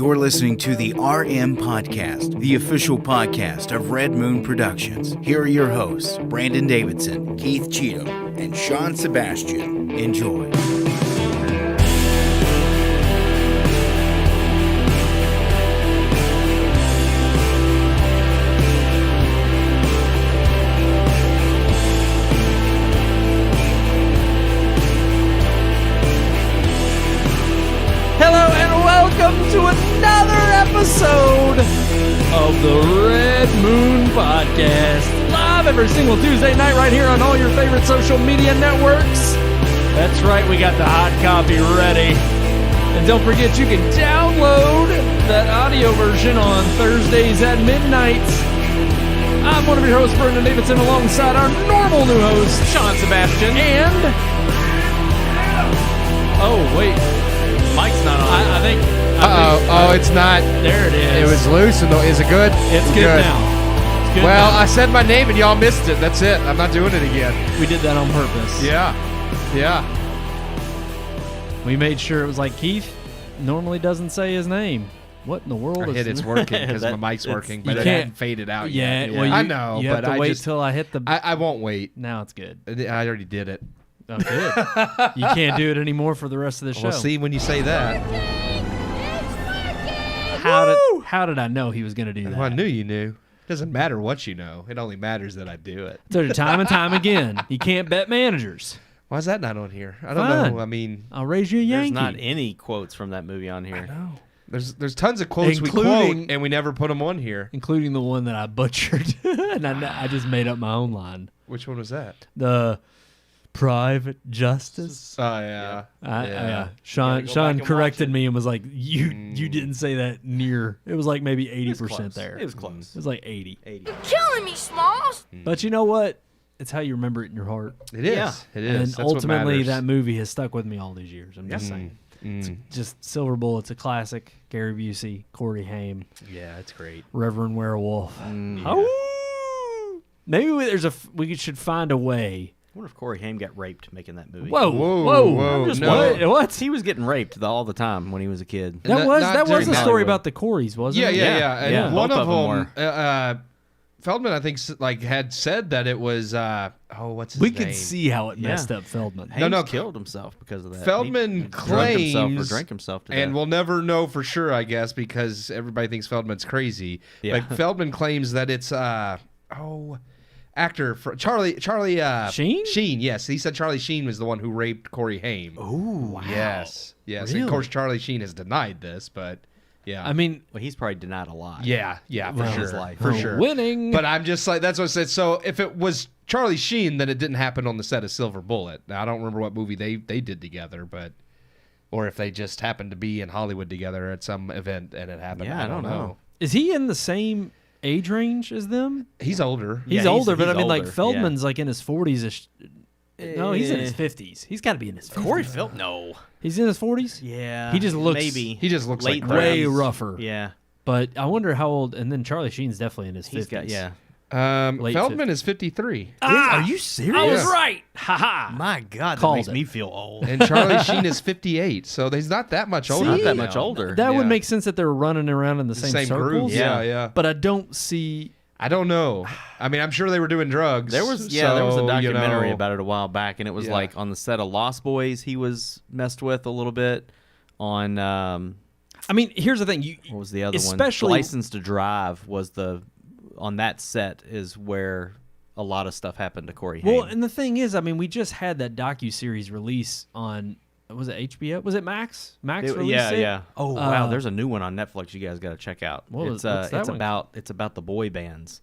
You're listening to the RMPodcast, the official podcast of Red Moon Productions. Here are your hosts, Brandon Davidson, Keith Cheatham, and Sean Sebastian. Enjoy. Welcome to another episode of the Red Moon Podcast, live every single Tuesday night right here on all your favorite social media networks. That's right, we got the hot copy ready. And don't forget, you can download that audio version on Thursdays at midnight. I'm one of your hosts, Brendan Davidson, alongside our normal new host, Sean Sebastian. And... oh, wait. Mike's not on. I think. Oh, it's not. There it is. It was loose. Is it good? It's good now. It's good well, now. I said my name and y'all missed it. That's it. I'm not doing it again. We did that on purpose. Yeah. We made sure it was like Keith normally doesn't say his name. What in the world I is hit it's working because my mic's working, but it hadn't faded out yet. Yeah, well, I know, you but have to I wait just till I hit the. I won't wait. Now it's good. I already did it. Oh, good. You can't do it anymore for the rest of the show. We'll see when you say that. How did I know he was going to do that? Well, I knew you knew. It doesn't matter what you know. It only matters that I do it. So time and time again, you can't bet managers. Why is that not on here? I don't know. I mean, I'll raise you a Yankee. There's not any quotes from that movie on here. I know. There's tons of quotes we quote, and we never put them on here. Including the one that I butchered. And I just made up my own line. Which one was that? The private justice. Oh, yeah. Yeah. Sean corrected me and was like, you didn't say that near. It was like maybe 80% there. It was close. It was like 80. You're killing me, Smalls. But you know what? It's how you remember it in your heart. It is. Yeah. It is. And That's ultimately, what that movie has stuck with me all these years. I'm just saying. It's just Silver Bullet's a classic. Gary Busey, Corey Haim. Yeah, it's great. Reverend Werewolf. Yeah. Maybe we should find a way. I wonder if Corey Haim got raped making that movie. Whoa. What? He was getting raped all the time when he was a kid. That was a story Hollywood. about the Coreys, wasn't it? Yeah. And Yeah. one Both of of them them, Feldman, I think, had said that it was. What's his We name? could see how it messed up Feldman. Haim killed himself because of that. Feldman claims, drank himself to death. and we'll never know for sure, I guess, because everybody thinks Feldman's crazy. Yeah. But Feldman claims that it's actor for Charlie Sheen? Sheen, yes, he said Charlie Sheen was the one who raped Corey Haim. Ooh, wow. Yes. Really? Of course, Charlie Sheen has denied this, but yeah. I mean, well, he's probably denied a lot. Yeah, for Well, sure. his life. For sure. Winning. But I'm just like, that's what I said. So if it was Charlie Sheen, then it didn't happen on the set of Silver Bullet. Now, I don't remember what movie they did together, or if they just happened to be in Hollywood together at some event and it happened. Yeah, I don't know. Is he in the same age range as them? He's older. He's Yeah, older, but he's I mean, like older, Feldman's like in his 40s. No, he's in his 50s. He's got to be in his 50s. Corey Feldman? No. He's in his 40s? Yeah. He just looks maybe. He just looks late like way 30s. rougher. Yeah. But I wonder how old. And then Charlie Sheen's definitely in his 50s. He's got late Feldman is 53. Are you serious? I was right. Ha ha. My God, that Called makes it. me feel old. And Charlie Sheen is 58. So he's not that much older. Not that than much them. older. That would Yeah. make sense that they're running around in the same group. circles. Yeah. But I don't see. I don't know. I mean, I'm sure they were doing drugs. There was a documentary about about it a while back, and it was like on the set of Lost Boys, he was messed with a little bit. On I mean, here's the thing. what was the other especially, one? License to Drive was on that set is where a lot of stuff happened to Corey Haim. Well, and the thing is, I mean, we just had that docuseries release on. Was it HBO? Was it Max? Max released it? Yeah. Oh wow, there's a new one on Netflix. You guys got to check out. What's that one? It's about the boy bands,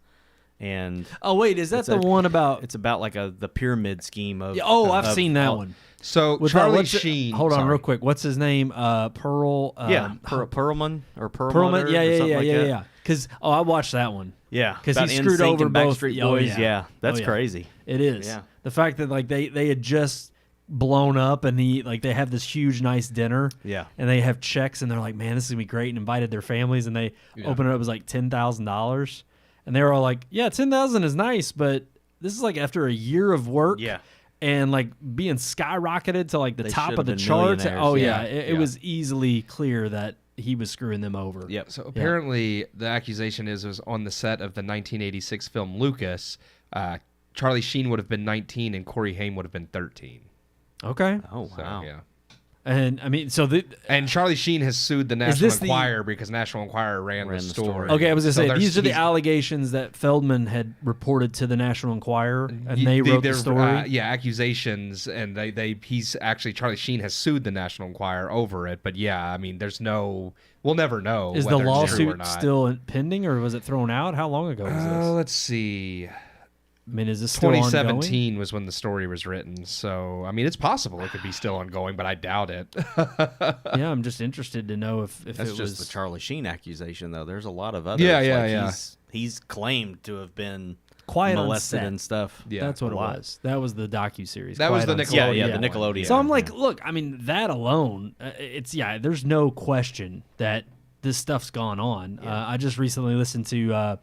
and Oh wait, is that the one about? it's about like the pyramid scheme of. I've seen that one. So With Charlie what's it- Sheen. Hold on, sorry. real quick. What's his name? Pearl. Perlman or Perlman. Perlman. Yeah, or something like that. yeah. Because I watched that one. Yeah, 'Cause he about screwed NSYNC over and both- Backstreet oh, Boys. yeah. Yeah, that's Oh, yeah. crazy. It is. Yeah. The fact that like they had just blown up and they have this huge nice dinner. Yeah. And they have checks and they're like, man, this is gonna be great, and invited their families, and they open it up, it was like $10,000, and they were all like, yeah, 10,000 is nice, but this is like after a year of work. Yeah. And like being skyrocketed to like the They top should of the have been charts. millionaires. Oh Yeah. yeah, it was easily clear that he was screwing them over. Yep. So apparently the accusation is it was on the set of the 1986 film Lucas. Charlie Sheen would have been 19 and Corey Haim would have been 13. Okay. Oh, So, wow. yeah. And I mean, so And Charlie Sheen has sued the National this the- Enquirer because National Enquirer ran the story. okay, I was gonna So say there's- these are the he's- allegations that Feldman had reported to the National Enquirer, and y- they wrote the they're, story. yeah, accusations, and he's actually Charlie Sheen has sued the National Enquirer over it. But yeah, I mean, we'll never know. Is the whether it's true or lawsuit not. still pending, or was it thrown out? How long ago was this? Let's see. I mean, is this still ongoing? 2017 was when the story was written. So, I mean, it's possible it could be still ongoing, but I doubt it. Yeah, I'm just interested to know if That's it just was the Charlie Sheen accusation, though. There's a lot of others. Yeah. He's claimed to have been Quiet on molested Set. and stuff. Yeah, That's what a it lot. was. That was the docuseries. That was Quiet the on Set. Nickelodeon. Yeah, the one. Nickelodeon. So I'm like, look, I mean, that alone, there's no question that this stuff's gone on. I just recently listened to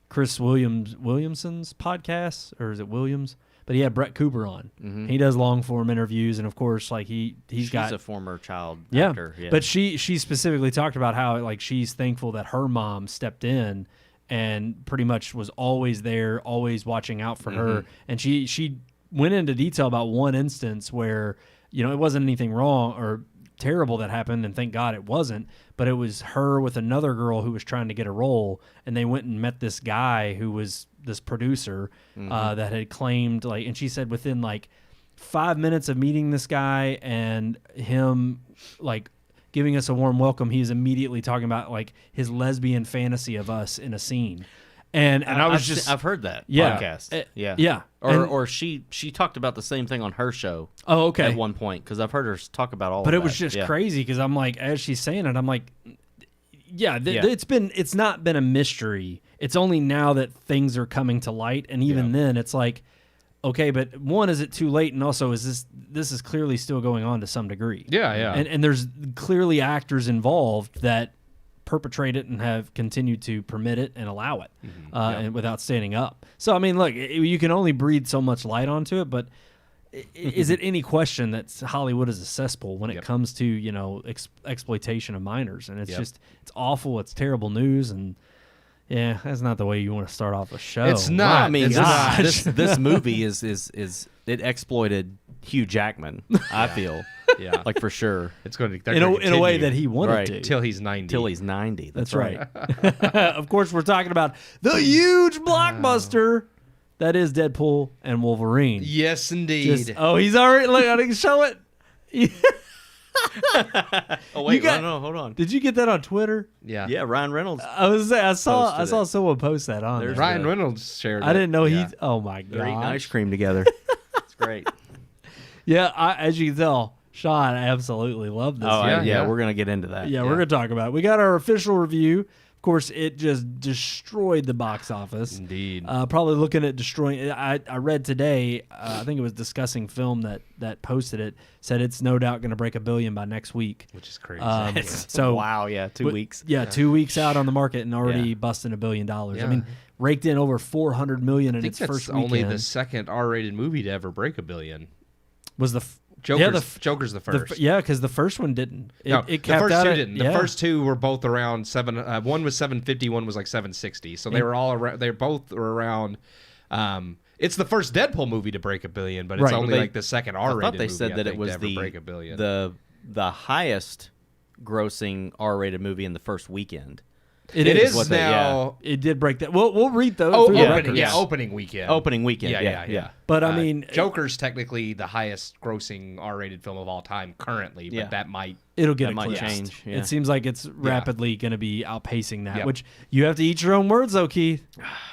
Chris Williamson's podcast, or is it Williams? But he had Brett Cooper on. Mm-hmm. He does long form interviews, and of course, like he's She's got a former child yeah. actor. Yeah. But she specifically talked about how like she's thankful that her mom stepped in and pretty much was always there, always watching out for her. And she went into detail about one instance where, you know, it wasn't anything wrong or terrible that happened, and thank God it wasn't, but it was her with another girl who was trying to get a role, and they went and met this guy who was this producer that had claimed, like, and she said within like 5 minutes of meeting this guy and him like giving us a warm welcome, he's immediately talking about like his lesbian fantasy of us in a scene. And I was just I've heard that Yeah. podcast. Yeah. yeah. Or she talked about the same thing on her show. Oh, okay. At one point, because I've heard her talk about all. But of it was that. just Yeah. crazy because I'm like, as she's saying it, I'm like, yeah, Yeah. it's not been a mystery. It's only now that things are coming to light, and even then, it's like, okay, but one, is it too late, and also is this is clearly still going on to some degree. Yeah. And there's clearly actors involved that perpetrate it and have continued to permit it and allow it and without standing up. So, I mean, look, you can only breathe so much light onto it, but is it any question that Hollywood is a cesspool when it comes to, you know, exploitation of minors? And it's just, it's awful. It's terrible news. And yeah, that's not the way you want to start off a show. It's not. I mean, It's not. this movie is it exploited Hugh Jackman. I feel. Yeah. Like for sure. It's going to in a way that he wanted Right. to. till he's 90. Till he's 90. That's right. Of course, we're talking about the huge blockbuster that is Deadpool and Wolverine. Yes, indeed. He's already. Look, I can show it. Oh wait, got- no, hold on. Did you get that on Twitter? yeah. Yeah, Ryan Reynolds. I was saying, I saw Posted it. someone post that on There's there. Ryan Reynolds shared I it. didn't know Yeah. he. Oh my They're eating ice god! cream together. It's great. Yeah, as you can tell, Sean absolutely loved this. Oh Yeah, yeah, yeah. we're gonna get into that. Yeah, we're gonna talk about it. We got our official review. Of course, it just destroyed the box office. Indeed. Probably looking at destroying. I read today. I think it was Discussing Film that posted it. Said it's no doubt going to break $1 billion by next week. Which is crazy. So wow, yeah, 2 weeks. Yeah, 2 weeks out on the market and already busting $1 billion. Yeah. I mean, raked in over $400 million in I think its that's first only weekend. the second R-rated movie to ever break $1 billion. Was the Joker's the first. because the first one didn't. No, It the capped first out two at- didn't. The yeah. first two were both around seven. One was 750. One was like 760. So they were all around. They both were around. It's the first Deadpool movie to break $1 billion, but it's Right. only They- like the second I R-rated. thought they movie, said I that it think, was to ever break $1 billion. the highest grossing R-rated movie in the first weekend. It is what they- now. It did break that. We'll read those. Oh, through the opening, records. yeah, opening weekend. Opening weekend. Yeah. But I mean, Joker's technically the highest grossing R-rated film of all time currently, but Yeah. that might. it'll get that might eclipsed. change, yeah. It seems like it's rapidly going to be outpacing that. Yep. Which you have to eat your own words, though, Keith.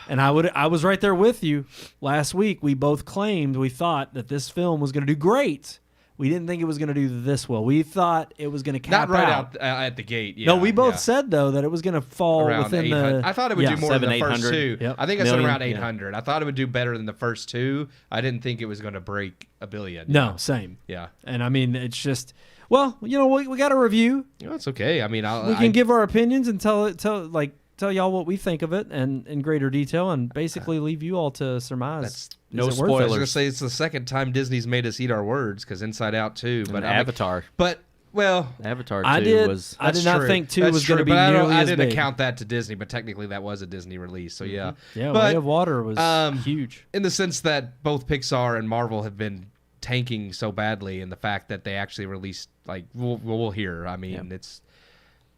And I was right there with you last week. We both claimed we thought that this film was going to do great. We didn't think it was going to do this well. We thought it was going to cap Not right out. out at the gate. Yeah, No, we both yeah. said though that it was going to fall Around within 800. the. I thought it would do more than the first 700-800. two. Yep. I think I said Million, around yeah. 800. I thought it would do better than the first two. I didn't think it was going to break $1 billion. No, same. Yeah. And I mean, it's just. Well, you know, we got a review. You know, it's okay. I mean, We can give our opinions and tell y'all what we think of it and in greater detail, and basically leave you all to surmise. That's no is it worth it? I was spoilers. going to say it's the second time Disney's made us eat our words because Inside Out too. But I mean, Avatar. But Well, Avatar 2 I did. was. I did not think 2 That's was going to true, be but nearly I as didn't big. account that to Disney, but technically that was a Disney release. So yeah, Yeah, but, Way of Water was huge. in the sense that both Pixar and Marvel have been tanking so badly, and the fact that they actually released we'll hear. I mean,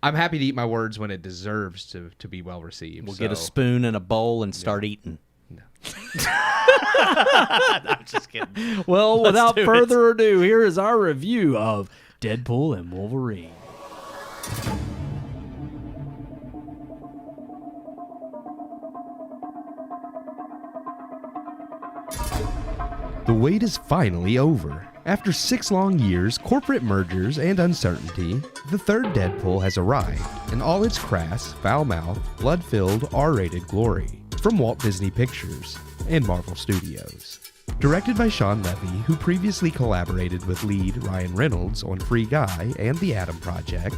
I'm happy to eat my words when it deserves to be well received. We'll get a spoon and a bowl and start eating. No. I'm just kidding. Well, Let's without do it. further ado, here is our review of Deadpool and Wolverine. The wait is finally over. After 6 long years, corporate mergers, and uncertainty, the third Deadpool has arrived in all its crass, foul-mouthed, blood-filled, R-rated glory from Walt Disney Pictures and Marvel Studios. Directed by Sean Levy, who previously collaborated with lead Ryan Reynolds on Free Guy and The Atom Project,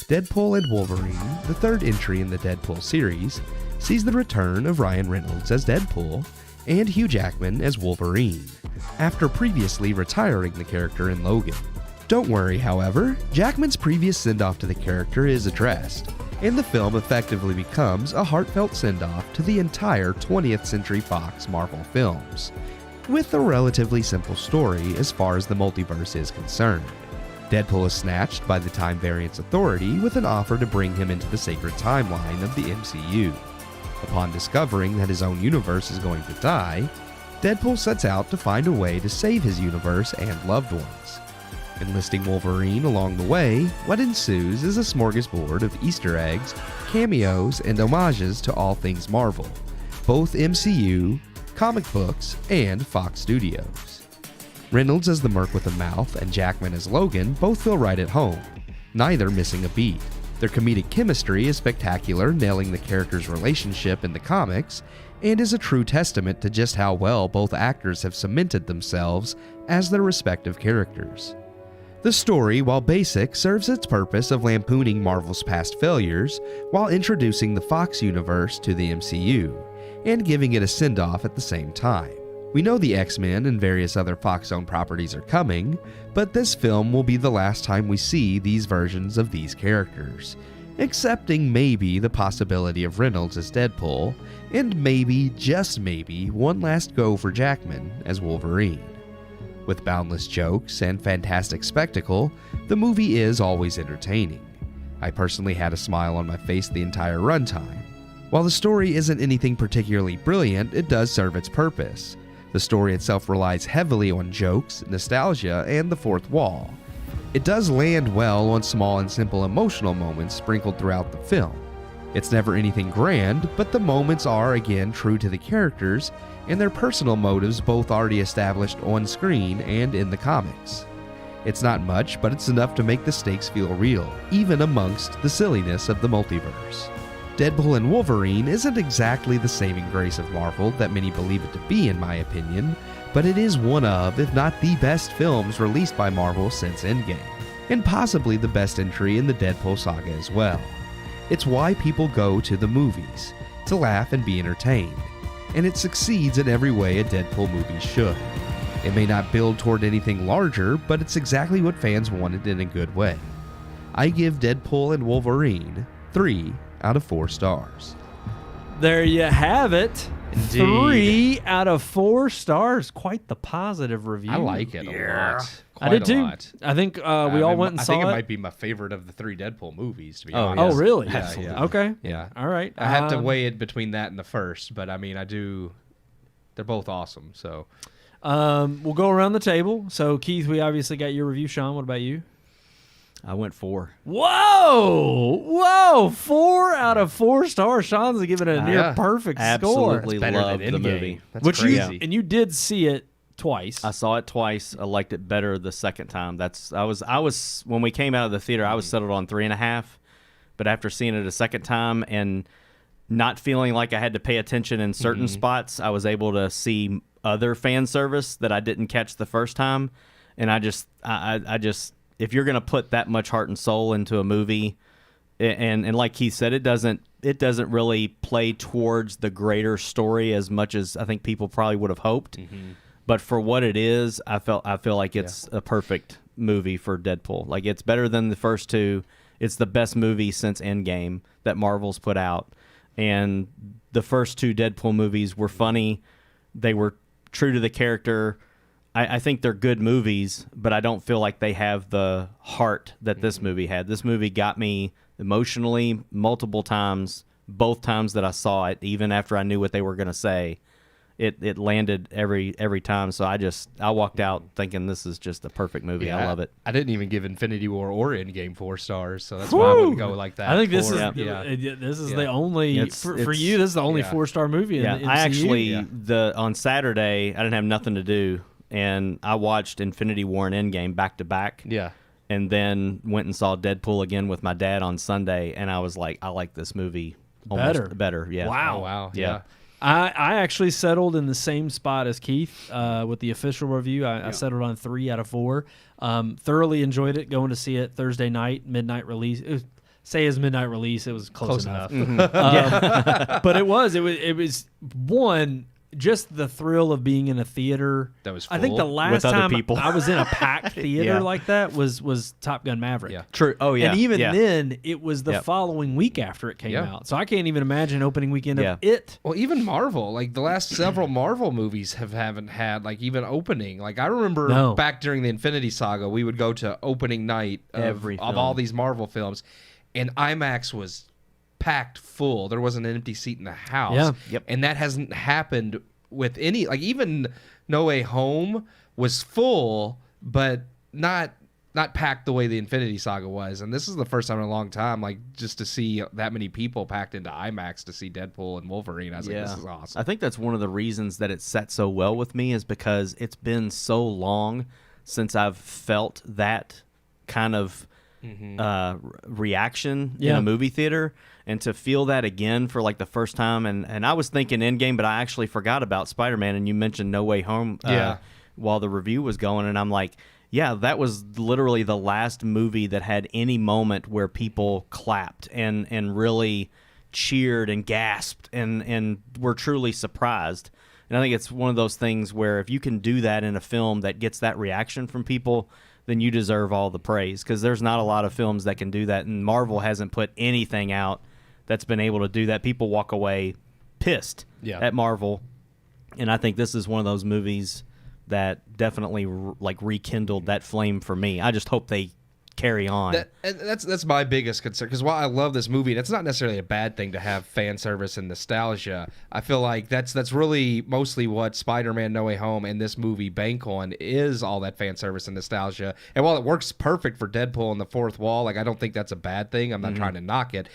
Deadpool and Wolverine, the third entry in the Deadpool series, sees the return of Ryan Reynolds as Deadpool and Hugh Jackman as Wolverine, after previously retiring the character in Logan. Don't worry, however, Jackman's previous send-off to the character is addressed, and the film effectively becomes a heartfelt send-off to the entire 20th Century Fox Marvel films, with a relatively simple story as far as the multiverse is concerned. Deadpool is snatched by the Time Variance Authority with an offer to bring him into the sacred timeline of the MCU. Upon discovering that his own universe is going to die, Deadpool sets out to find a way to save his universe and loved ones. Enlisting Wolverine along the way, what ensues is a smorgasbord of Easter eggs, cameos, and homages to all things Marvel, both MCU, comic books, and Fox Studios. Reynolds as the Merc with a Mouth and Jackman as Logan both feel right at home, neither missing a beat. Their comedic chemistry is spectacular, nailing the characters' relationship in the comics, and is a true testament to just how well both actors have cemented themselves as their respective characters. The story, while basic, serves its purpose of lampooning Marvel's past failures while introducing the Fox universe to the MCU, and giving it a send-off at the same time. We know the X-Men and various other Fox-owned properties are coming, but this film will be the last time we see these versions of these characters, excepting maybe the possibility of Reynolds as Deadpool, and maybe, just maybe, one last go for Jackman as Wolverine. With boundless jokes and fantastic spectacle, the movie is always entertaining. I personally had a smile on my face the entire runtime. While the story isn't anything particularly brilliant, it does serve its purpose. The story itself relies heavily on jokes, nostalgia, and the fourth wall. It does land well on small and simple emotional moments sprinkled throughout the film. It's never anything grand, but the moments are again true to the characters and their personal motives, both already established on screen and in the comics. It's not much, but it's enough to make the stakes feel real, even amongst the silliness of the multiverse. Deadpool and Wolverine isn't exactly the saving grace of Marvel that many believe it to be, in my opinion, but it is one of, if not the best films released by Marvel since Endgame, and possibly the best entry in the Deadpool saga as well. It's why people go to the movies, to laugh and be entertained, and it succeeds in every way a Deadpool movie should. It may not build toward anything larger, but it's exactly what fans wanted in a good way. I give Deadpool and Wolverine 3 out of 4 stars. There you have it. Indeed. 3 out of 4 stars. Quite the positive review. I like it a lot. I did Quite a too. lot. I think we all went and I saw think it. it might be my favorite of the 3 Deadpool movies, to be Oh, honest. Oh, really? Yeah, Absolutely. yeah. Okay. Yeah. All right. I have to weigh it between that and the first, but I mean, they're both awesome, so. We'll go around the table. So, Keith, we obviously got your review. Sean, what about you? I went 4. Whoa! 4 out of 4 stars. Sean's giving it a near Yeah. perfect Absolutely Better than loved the Endgame. movie. That's Which crazy. you did see it twice. I saw it twice. I liked it better the second time. I was when we came out of the theater, I was settled on 3.5. But after seeing it a second time and not feeling like I had to pay attention in certain spots, I was able to see other fan service that I didn't catch the first time. And I just if you're gonna put that much heart and soul into a movie, and like Keith said, it doesn't really play towards the greater story as much as I think people probably would have hoped. But for what it is, I feel like it's a perfect movie for Deadpool. Like, it's better than the first two. It's the best movie since Endgame that Marvel's put out. And the first two Deadpool movies were funny. They were true to the character. I think they're good movies, but I don't feel like they have the heart that this movie had. This movie got me emotionally multiple times, both times that I saw it, even after I knew what they were going to say. It landed every time. So I walked out thinking this is just a perfect movie. Yeah, I love it. I didn't even give Infinity War or Endgame 4 stars, so that's why I wouldn't go like that. I think this for- is this is the only for It's- you. This is the only yeah. 4-star movie. Yeah, in the I MCU. actually on Saturday I didn't have nothing to do, and I watched Infinity War and Endgame back to back. Yeah. And then went and saw Deadpool again with my dad on Sunday, and I was like, I like this movie almost better. Yeah. Wow. Oh, wow. Yeah. Yeah. I actually settled in the same spot as Keith with the official review. I settled on 3 out of 4. Thoroughly enjoyed it. Going to see it Thursday night, midnight release. Say his midnight release. It was close enough. But it was one. Just the thrill of being in a theater. That was I think the full. last With other time people. I was in a packed theater Yeah. like that was Top Gun Maverick. Yeah. True. Oh yeah. And even yeah. then, it was the Yep. following week after it came Yeah. out. So I can't even imagine opening weekend Yeah. of it. Well, even Marvel, like the last several Marvel movies haven't had like even opening. Like I remember back during the Infinity Saga, we would go to opening night of all these Marvel films, and IMAX was packed full. There wasn't an empty seat in the house. Yeah. Yep. And that hasn't happened with any, like even No Way Home was full, but not packed the way the Infinity Saga was. And this is the first time in a long time, like just to see that many people packed into IMAX to see Deadpool and Wolverine. I was like, this is awesome. I think that's one of the reasons that it set so well with me is because it's been so long since I've felt that kind of reaction in a movie theater, and to feel that again for like the first time, and I was thinking Endgame, but I actually forgot about Spider-Man, and you mentioned No Way Home while the review was going, and I'm like, yeah, that was literally the last movie that had any moment where people clapped and really cheered and gasped and were truly surprised. And I think it's one of those things where if you can do that in a film that gets that reaction from people, then you deserve all the praise, because there's not a lot of films that can do that, and Marvel hasn't put anything out that's been able to do that. People walk away pissed at Marvel, and I think this is one of those movies that definitely rekindled that flame for me. I just hope they carry on. That's my biggest concern, because while I love this movie, and it's not necessarily a bad thing to have fan service and nostalgia. I feel like that's really mostly what Spider-Man No Way Home and this movie bank on, is all that fan service and nostalgia. And while it works perfect for Deadpool and the fourth wall, like I don't think that's a bad thing. I'm not trying to knock it.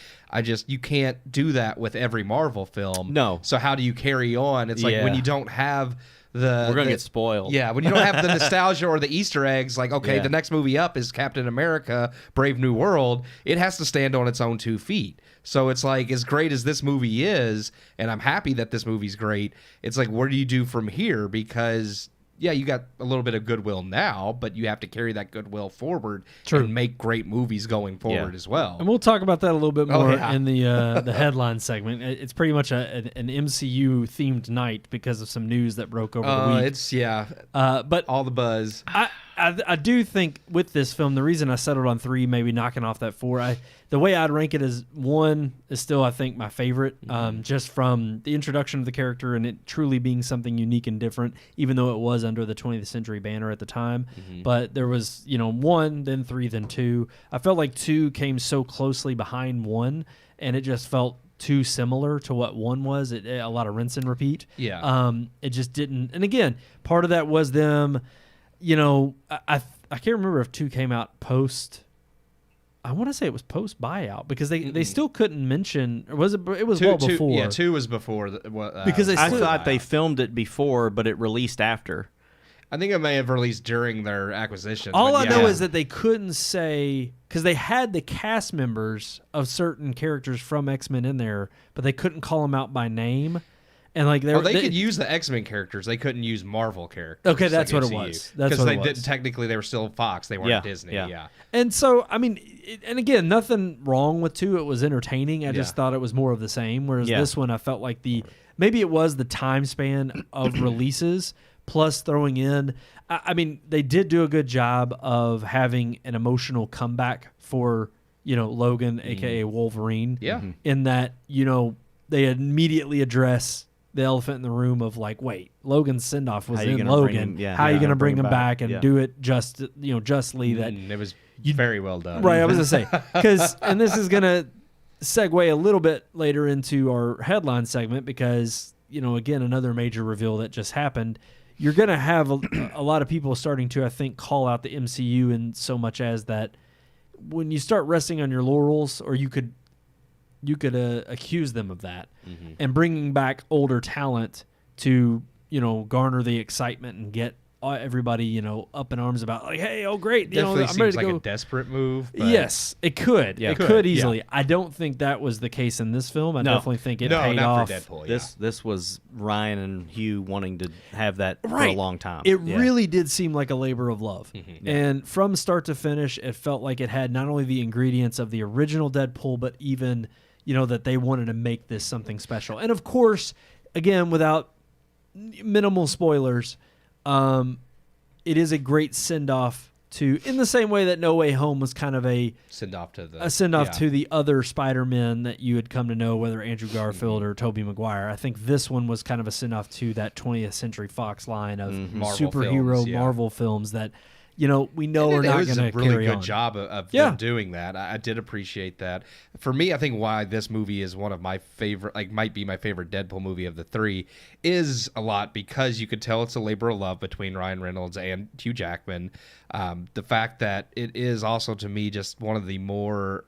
You can't do that with every Marvel film. No. So how do you carry on? It's like when you don't have we're gonna get spoiled. Yeah, when you don't have the nostalgia or the Easter eggs, like the next movie up is Captain America: Brave New World. It has to stand on its own 2 feet. So it's like, as great as this movie is, and I'm happy that this movie's great, it's like, what do you do from here? Because you got a little bit of goodwill now, but you have to carry that goodwill forward and make great movies going forward as well. And we'll talk about that a little bit more in the headline segment. It's pretty much an MCU themed night because of some news that broke over the week. But all the buzz. I do think with this film, the reason I settled on 3, maybe knocking off that 4, the way I'd rank it is 1 is still, I think, my favorite, just from the introduction of the character and it truly being something unique and different, even though it was under the 20th Century banner at the time. But there was, 1, then 3, then 2. I felt like 2 came so closely behind 1, and it just felt too similar to what 1 was. A lot of rinse and repeat. Yeah. It just didn't. And again, part of that was them. I can't remember if 2 came out post. I want to say it was post buyout, because they still couldn't mention. Or was it? It was well before. Yeah, 2 was before. Because I thought they filmed it before, but it released after. I think it may have released during their acquisition. All I know is that they couldn't say, because they had the cast members of certain characters from X-Men in there, but they couldn't call them out by name. And like they could use the X-Men characters. They couldn't use Marvel characters. Okay, that's like what MCU. it was. That's because what they it was. didn't technically. They were still Fox. They weren't Disney. Yeah. And so, I mean, and again, nothing wrong with 2. It was entertaining. I just thought it was more of the same. Whereas this one, I felt like maybe it was the time span of releases, plus throwing in, I mean, they did do a good job of having an emotional comeback for, Logan, aka Wolverine. Yeah. In that, they immediately address the elephant in the room of like, wait, Logan's send-off was in Logan. How are you going to bring him back and do it justly? That it was very well done. Right, I was going to say. Because, and this is going to segue a little bit later into our headline segment because, again, another major reveal that just happened. You're going to have a lot of people starting to, I think, call out the MCU in so much as that when you start resting on your laurels, or you could accuse them of that, and bringing back older talent to garner the excitement and get everybody up in arms about like, hey, oh great, Definitely I'm seems ready to like go. a desperate move. But Yes, it could. Yeah. It could Yeah. easily. I don't think that was the case in this film. I No. definitely think it no, paid not off. for Deadpool. This was Ryan and Hugh wanting to have that for a Right. long time. It Yeah. really did seem like a labor of love. And from start to finish, it felt like it had not only the ingredients of the original Deadpool, but even, that they wanted to make this something special. And of course, again, without minimal spoilers, it is a great send-off to, in the same way that No Way Home was kind of a send-off to the to the other Spider-Men that you had come to know, whether Andrew Garfield or Tobey Maguire. I think this one was kind of a send-off to that 20th Century Fox line of Marvel superhero films, yeah. Marvel films that, we know are And not it was going a to really carry good on. job of Yeah. them doing that. I did appreciate that. For me, I think why this movie is one of my favorite, might be my favorite Deadpool movie of the three, is a lot because you could tell it's a labor of love between Ryan Reynolds and Hugh Jackman. The fact that it is also, to me, just one of the more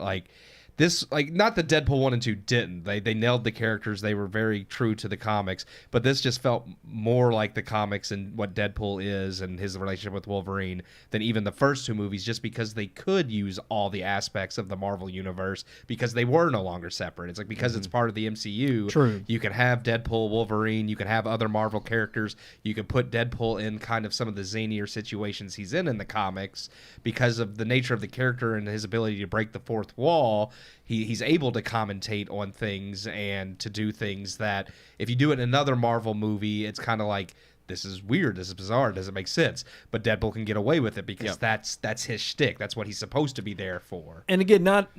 not that Deadpool 1 and 2 didn't. They nailed the characters. They were very true to the comics. But this just felt more like the comics and what Deadpool is and his relationship with Wolverine than even the first two movies, just because they could use all the aspects of the Marvel universe because they were no longer separate. It's like because it's part of the MCU, True. you can have Deadpool, Wolverine, you can have other Marvel characters. You can put Deadpool in kind of some of the zanier situations he's in the comics because of the nature of the character and his ability to break the fourth wall. He's able to commentate on things and to do things that if you do it in another Marvel movie, it's kind of like, this is weird, this is bizarre, doesn't make sense. But Deadpool can get away with it because that's his shtick. That's what he's supposed to be there for. And again, not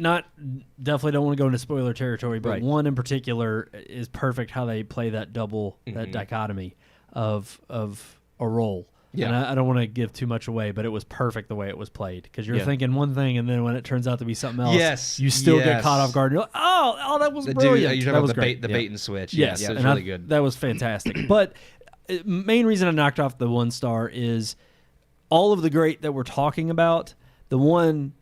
definitely don't want to go into spoiler territory, but Right. one in particular is perfect how they play that that dichotomy of a role. Yeah. And I don't want to give too much away, but it was perfect the way it was played because you're thinking one thing, and then when it turns out to be something else, Yes, you still get yes. caught off guard. You're like, oh, that was The brilliant. dude, you're That talking was about great. the bait and switch. Yes, Yes, it's and really good. That was fantastic. But main reason I knocked off the 1 star is all of the great that we're talking about. The one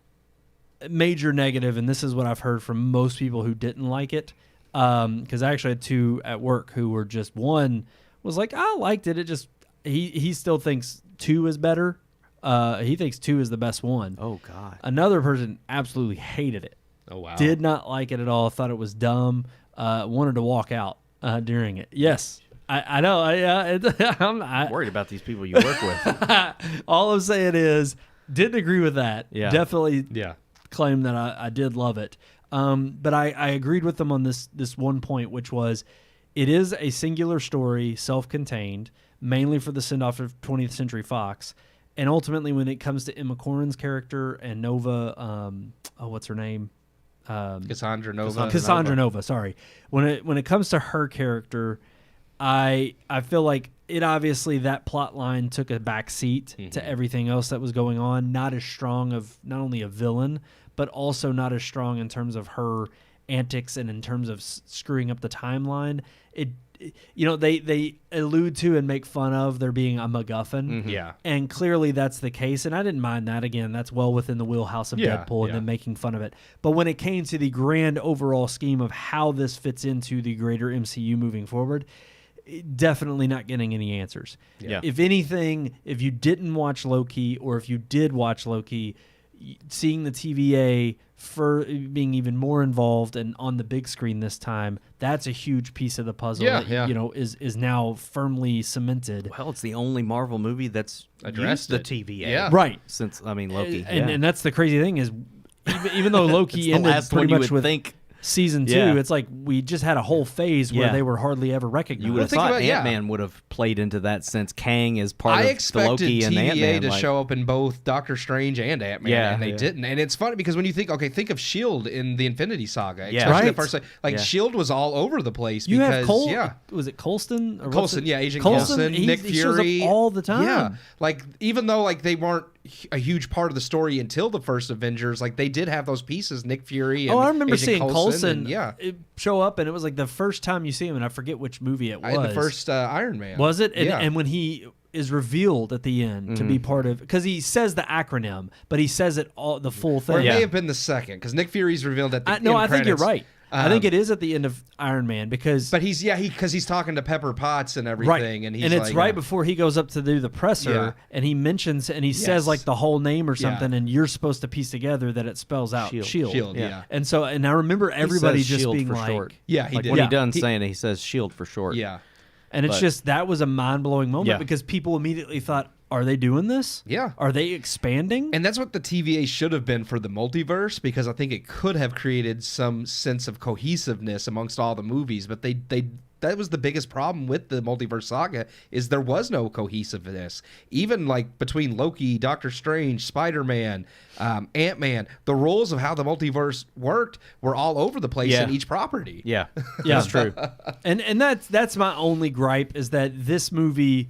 major negative, and this is what I've heard from most people who didn't like it, because I actually had 2 at work who were just, one was like, I liked it. It just he still thinks 2 is better. He thinks 2 is the best one. Oh God. Another person absolutely hated it. Oh, wow. Did not like it at all. Thought it was dumb. Wanted to walk out during it. Yes, I know. I'm worried about these people you work with. All I'm saying is, didn't agree with that. Yeah. Definitely Yeah. claim that I did love it. But I agreed with them on this one point, which was, it is a singular story, self-contained, mainly for the send-off of 20th Century Fox. And ultimately, when it comes to Emma Corrin's character and Nova, what's her name? Cassandra Nova. Cassandra Nova. Sorry. When it comes to her character, I feel like it obviously, that plot line took a back seat to everything else that was going on. Not as strong of not only a villain, but also not as strong in terms of her antics and in terms of screwing up the timeline. They allude to and make fun of there being a MacGuffin. Yeah. And clearly that's the case, and I didn't mind that. Again, that's well within the wheelhouse of Deadpool and then making fun of it. But when it came to the grand overall scheme of how this fits into the greater MCU moving forward, definitely not getting any answers. Yeah. If anything, if you didn't watch Loki, or if you did watch Loki, seeing the TVA for being even more involved and on the big screen this time, that's a huge piece of the puzzle is now firmly cemented. Well, it's the only Marvel movie that's Addressed used the it. TVA. Yeah. Right. Since Loki. And that's the crazy thing is, even though Loki It's the ended last pretty one you much would with think. season 2, Yeah. it's like we just had a whole phase where Yeah. they were hardly ever recognized. You would have think thought about- yeah. Ant-Man would have played into that since Kang is part I of the expected Loki and TVA Ant-Man. to show up in both Doctor Strange and Ant-Man, Yeah, and they yeah. didn't. And it's funny because when you think of S.H.I.E.L.D. in the Infinity Saga, Yeah. especially Right. the first, like Yeah. S.H.I.E.L.D. was all over the place You because, have Cole. yeah. Was it Colston? Or what's Coulson, it? yeah, Agent Coulson, Nick he shows Fury, up all the time. Yeah, like even though like they weren't a huge part of the story until the first Avengers, like they did have those pieces, Nick Fury. And Oh, I remember Agent seeing Coulson, and, show up, and it was like the first time you see him, and I forget which movie it was. the first Iron Man. Was it? And, yeah. and when he is revealed at the end to be part of, because he says the acronym, but he says it all the full or thing. it may have been the second because Nick Fury's revealed at the No, end I think you're credits. right. I think it is at the end of Iron Man because. But he's talking to Pepper Potts and everything, Right, and he's it's like, right before he goes up to do the presser, Yeah. and he mentions and he Yes. says like the whole name or Yeah. something, and you're supposed to piece together that it spells out Shield. Shield. Yeah. And so, and I remember everybody says just Shield being for like, short. Yeah, he Like did. when Yeah. he done He- saying it, he says Shield for short. Yeah, and it's But- just that was a mind blowing moment Yeah. because people immediately thought, are they doing this? Yeah. Are they expanding? and that's what the TVA should have been for the multiverse because I think it could have created some sense of cohesiveness amongst all the movies. But they that was the biggest problem with the multiverse saga is there was no cohesiveness. Even like between Loki, Doctor Strange, Spider-Man, Ant-Man, the roles of how the multiverse worked were all over the place Yeah. in each property. Yeah, Yeah. that's true. And that's my only gripe is that this movie,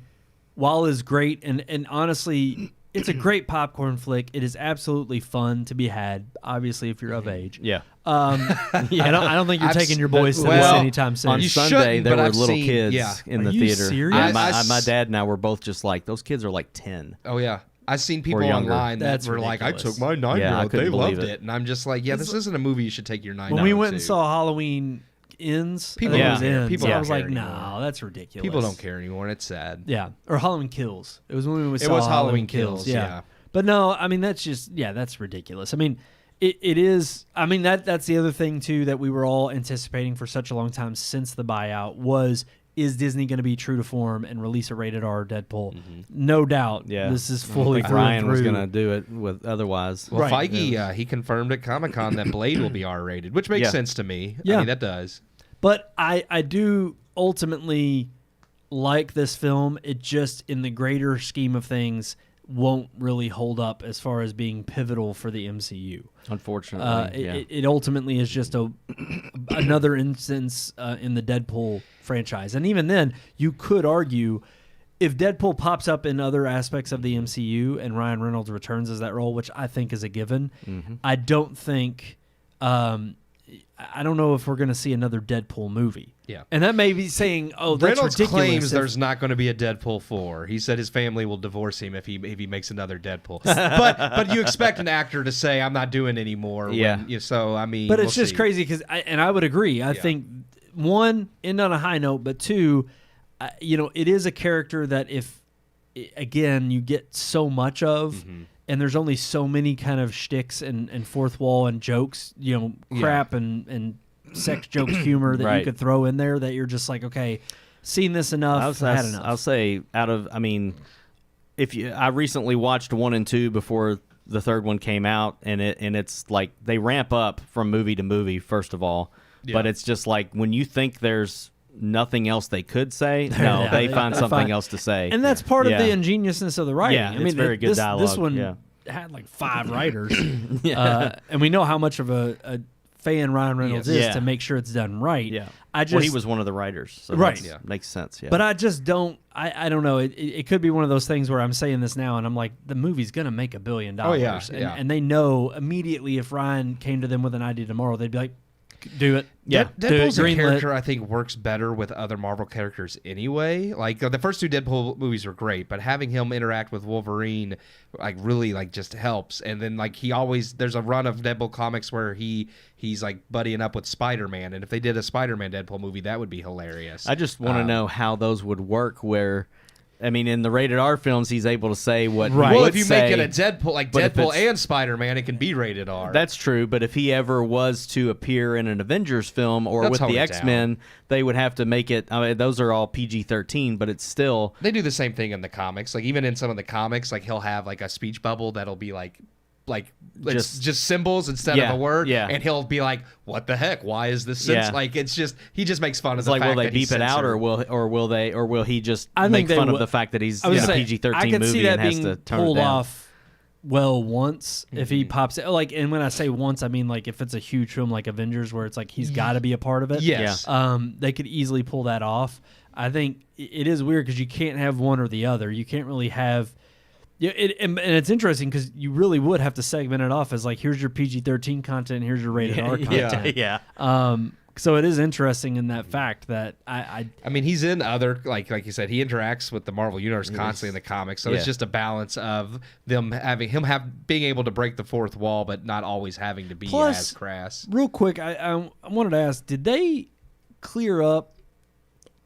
while is great and honestly, it's a great popcorn flick. It is absolutely fun to be had. Obviously, if you're of age. Yeah. I don't think you're I've taking your s- boys to well, this anytime soon. On You Sunday, shouldn't, there but were I've little seen- kids yeah. in Are the you theater. serious? Yeah, I- my dad and I were both just like, those kids are like 10. Oh yeah. I've seen people younger. online that That's were like, I ridiculous. took my 9-year-old, Yeah, I they couldn't loved believe it. it. And I'm just like, yeah, this isn't a movie you should take your 9-year-old when we went to. and saw Halloween Ends, People it don't was care. Ends, People I don't was care like, anymore. no, that's ridiculous. People don't care anymore. It's sad. Yeah, or Halloween Kills. It was when we saw was Halloween Halloween Kills, yeah. But no, I mean that's just that's ridiculous. I mean, it is. I mean that's the other thing too that we were all anticipating for such a long time since the buyout was. Is Disney going to be true to form and release a rated R Deadpool? No doubt. Yeah. This is I don't fully think through Ryan and was through. going to do it with otherwise. Well, Right. Feige, he confirmed at Comic-Con that Blade will be R-rated, which makes Yeah. sense to me. Yeah. I mean, that does. But I do ultimately like this film. It just, in the greater scheme of things, won't really hold up as far as being pivotal for the MCU. Unfortunately, yeah. It ultimately is just another instance in the Deadpool franchise. And even then, you could argue if Deadpool pops up in other aspects of the MCU and Ryan Reynolds returns as that role, which I think is a given, I don't think... I don't know if we're going to see another Deadpool movie. Yeah. And that may be saying, oh, that's Reynolds ridiculous. claims if- there's not going to be a Deadpool 4. He said his family will divorce him if he makes another Deadpool. but you expect an actor to say, I'm not doing anymore. Yeah. So, I mean, But it's we'll just see. crazy because, I would agree. I think, one, end on a high note, but two, it is a character that if, again, you get so much of, and there's only so many kind of shticks and fourth wall and jokes, crap and sex jokes humor that you Right. could throw in there that you're just like, okay, seen this enough, had enough. I'll say I recently watched 1 and 2 before the third one came out, and it's like they ramp up from movie to movie, first of all, but it's just like when you think there's nothing else they could say, no, Yeah, they they find something find- else to say. And that's part Yeah. of the ingeniousness of the writing. Yeah, I it's mean, very good this dialogue, one yeah. had like 5 writers, and we know how much of a fan Ryan Reynolds is Yeah. to make sure it's done right. Yeah. I just Well, he was one of the writers, so Right. that Yeah. makes sense. Yeah, but I just don't. I don't know. It could be one of those things where I'm saying this now, and I'm like, the movie's gonna make $1 billion. Oh, yeah, and, yeah. and they know immediately if Ryan came to them with an idea tomorrow, they'd be like, do it. Yeah. do it. Deadpool's a Greenlit. character I think works better with other Marvel characters anyway. Like the first 2 Deadpool movies were great, but having him interact with Wolverine like really like just helps. And then like there's a run of Deadpool comics where he's like buddying up with Spider-Man, and if they did a Spider-Man Deadpool movie, that would be hilarious. I just want to know how those would work. Where, I mean, in the rated R films, he's able to say what. he Well, would if you say, make it a Deadpool, like but if Deadpool it's- and Spider-Man, it can be rated R. That's true, but if he ever was to appear in an Avengers film or That's with the honed X-Men, they would have to make it. I mean, those are all PG-13, but it's still. They do the same thing in the comics. Like even in some of the comics, like he'll have like a speech bubble that'll be like like it's just symbols instead of a word, and he'll be like, "What the heck? Why is this?" Like it's just he just makes fun of the like, fact will they that beep it out, or will he just make fun of the fact that he's in a PG-13 movie and has to turn it down? Off once if he pops it, like, and when I say once, I mean like if it's a huge film like Avengers where it's like he's got to be a part of it. Yes, they could easily pull that off. I think it is weird because you can't have one or the other. You can't really have. Yeah, and it's interesting because you really would have to segment it off as like, here's your PG-13 content, here's your rated R content. So it is interesting in that fact that I mean, he's in other like you said, he interacts with the Marvel universe constantly in the comics, so it's just a balance of them being able to break the fourth wall, but not always having to be as crass. Real quick, I wanted to ask, did they clear up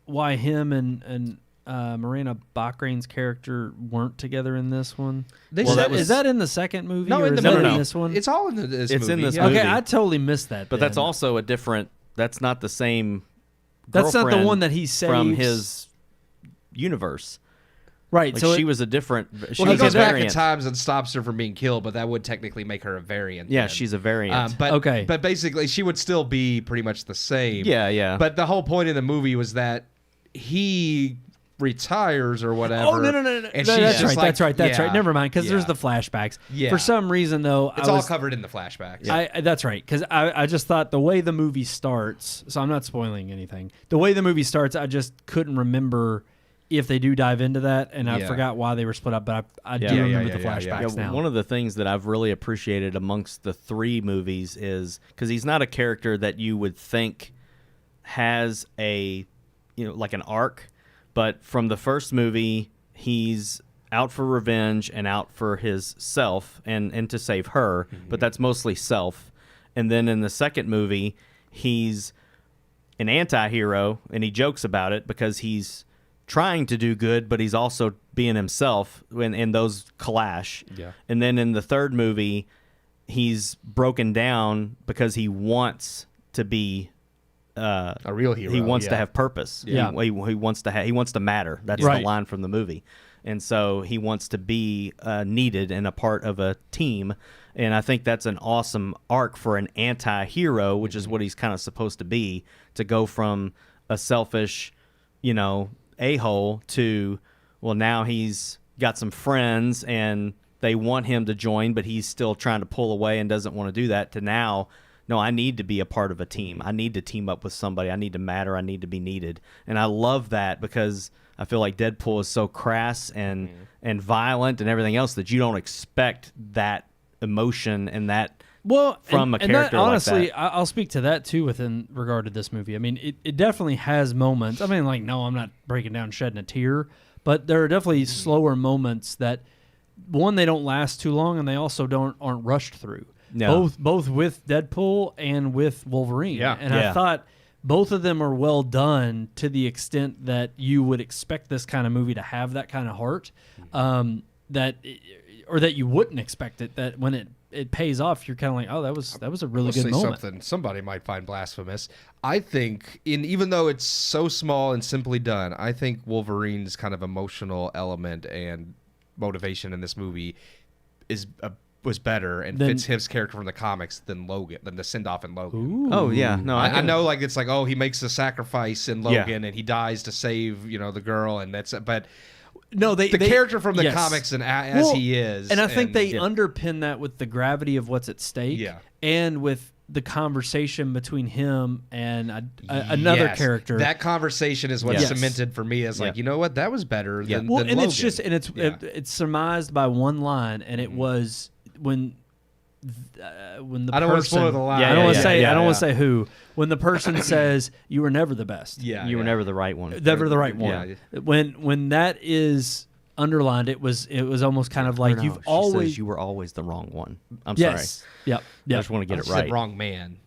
why him and Marina Baccarin's character weren't together in this one? Is that in the second movie? No, or in is the that movie. in this one? It's all in this movie. It's in this Okay, movie. I totally missed that. But then. that's also a different. That's not the same. That's not the girlfriend one that he saves from his universe. Right. Like so she was a different. She Well, he was goes a back in variant. times and stops her from being killed, but that would technically make her a variant. Yeah, then. she's a variant. But basically, she would still be pretty much the same. Yeah. But the whole point of the movie was that he retires or whatever. Oh no! And that's she's right. just That's right. Never mind, because Yeah. there's the flashbacks. Yeah. For some reason, though, It's all covered in the flashbacks. That's right, because I just thought the way the movie starts. So I'm not spoiling anything. The way the movie starts, I just couldn't remember if they do dive into that, and I forgot why they were split up. But I do remember the flashbacks now. One of the things that I've really appreciated amongst the three movies is because he's not a character that you would think has a, like an arc. But from the first movie, he's out for revenge and out for his self and to save her, but that's mostly self. And then in the second movie, he's an anti-hero, and he jokes about it because he's trying to do good, but he's also being himself, and those clash. Yeah. And then in the third movie, he's broken down because he wants to be a real hero. He wants to have purpose. Yeah. He wants to matter. That's Right. the line from the movie. And so he wants to be needed and a part of a team. And I think that's an awesome arc for an anti-hero, which is what he's kind of supposed to be, to go from a selfish, a-hole to, well, now he's got some friends and they want him to join, but he's still trying to pull away and doesn't want to do that, to now, no, I need to be a part of a team. I need to team up with somebody. I need to matter. I need to be needed. And I love that because I feel like Deadpool is so crass and violent and everything else that you don't expect that emotion and that from a character honestly, like that. I'll speak to that too within regard to this movie. I mean, it definitely has moments. I mean, like, no, I'm not breaking down shedding a tear, but there are definitely slower moments that, one, they don't last too long, and they also aren't rushed through. No. Both with Deadpool and with Wolverine. Yeah. And I thought both of them are well done to the extent that you would expect this kind of movie to have that kind of heart, that you wouldn't expect it, that when it pays off, you're kind of like, oh, that was a really good moment. Something somebody might find blasphemous. I think, even though it's so small and simply done, I think Wolverine's kind of emotional element and motivation in this movie was better and fits his character from the comics than the send-off in Logan. Ooh. Oh, yeah. No, I know, like, it's like, oh, he makes a sacrifice in Logan and he dies to save, the girl, and that's, but no, the character from the yes. comics and as he is. And I think they underpin that with the gravity of what's at stake and with the conversation between him and another character. That conversation is what cemented for me as like, you know what, that was better than Logan. It's just, and it's surmised by one line, and it was when the I don't person, want to spoil the line. I don't want to say I don't want to say who. When the person says you were never the best, you were never the right one. Never the right one. Yeah. When that is underlined, it was almost kind of like you've always you were always the wrong one. I'm yes. sorry. Yep. I just want to get it She right. said wrong man.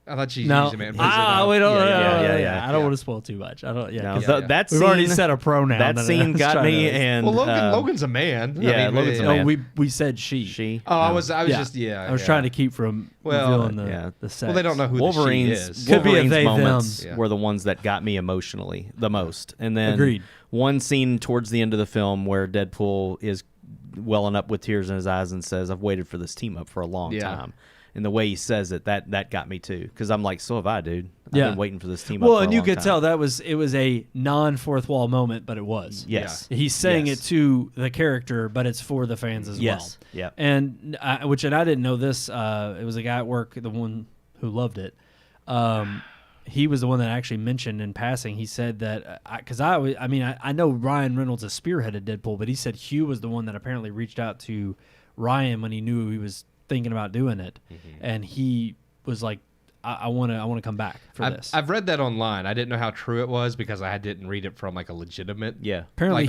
I thought she No, used a man. we don't. Yeah. I don't want to spoil too much. I don't. Yeah, No, 'cause that we've scene, already said a pronoun. That scene got me, and Well, Logan's a man. Yeah, Logan's a man. No, we said she. She. Oh, I was I was trying to keep from revealing the sex. Well, they don't know who Wolverine's the she is. Could be a Wolverine's they, moments them. were the ones that got me emotionally the most. And then Agreed. one scene towards the end of the film where Deadpool is welling up with tears in his eyes and says, "I've waited for this team up for a long time." And the way he says it, that got me too, because I'm like, so have I, dude. I've been waiting for this team up for a long time. Well, and you could tell it was a non-fourth wall moment, but it was. Yes. He's saying it to the character, but it's for the fans as well. Yeah. And I didn't know this. It was a guy at work, the one who loved it. He was the one that actually mentioned in passing. He said that because I know Ryan Reynolds has spearheaded Deadpool, but he said Hugh was the one that apparently reached out to Ryan when he knew he was thinking about doing it, and he was like, I want to come back for this. I've read that online. I didn't know how true it was because I didn't read it from like a legitimate. Apparently